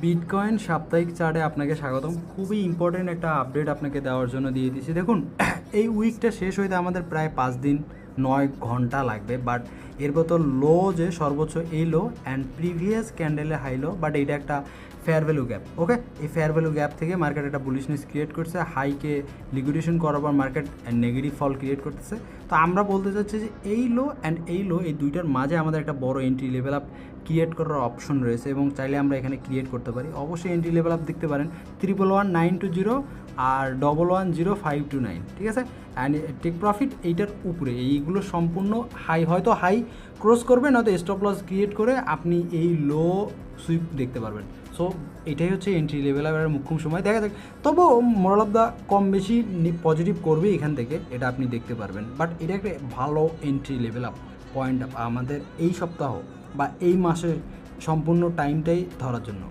Bitcoin সাপ্তাহিক চার্টে আপনাকে স্বাগতম। খুবই ইম্পর্টেন্ট একটা আপডেট আপনাকে দেওয়ার জন্য দিয়ে দিচ্ছি। দেখুন, এই উইকটা শেষ হইতে আমাদের প্রায় 5 দিন 9 ঘন্টা লাগবে, বাট এর ভেতর লো যে সর্বোচ্চ এই লো অ্যান্ড প্রিভিয়াস ক্যান্ডেলে হাই লো, বাট এইটা একটা ফেয়ার ভ্যালু গ্যাপ। ওকে, এই ফেয়ার ভ্যালু গ্যাপ থেকে মার্কেট একটা বুলিশনেস ক্রিয়েট করছে, হাইকে লিকুইডেশন করার পর মার্কেট নেগেটিভ ফল ক্রিয়েট করতেছে। তো আমরা বলতে চাচ্ছি যে এই লো অ্যান্ড এই লো, এই দুইটার মাঝে আমাদের একটা বড় এন্ট্রি লেভেল আপ ক্রিয়েট করার অপশন রয়েছে এবং চাইলে আমরা এখানে ক্রিয়েট করতে পারি। অবশ্যই এন্ট্রি লেভেল আপ দেখতে পারেন 111920 আর 110529, ঠিক আছে। অ্যান্ড টেক প্রফিট এইটার উপরে, এইগুলো সম্পূর্ণ হাই, হয়তো হাই ক্রস করবে, নয়তো স্টপ লস ক্রিয়েট করে আপনি এই লো সুইপ দেখতে পারবেন। সো এটাই হচ্ছে এন্ট্রি লেভেল আপের মুখ্যম সময়। দেখা যাক, তবুও মোরাল অফ দ্য কম বেশি পজিটিভ করবে এখান থেকে, এটা আপনি দেখতে পারবেন। বাট এটা একটা ভালো এন্ট্রি লেভেল আপ পয়েন্ট আমাদের এই সপ্তাহ বা এই মাসের সম্পূর্ণ টাইমটাই ধরার জন্য।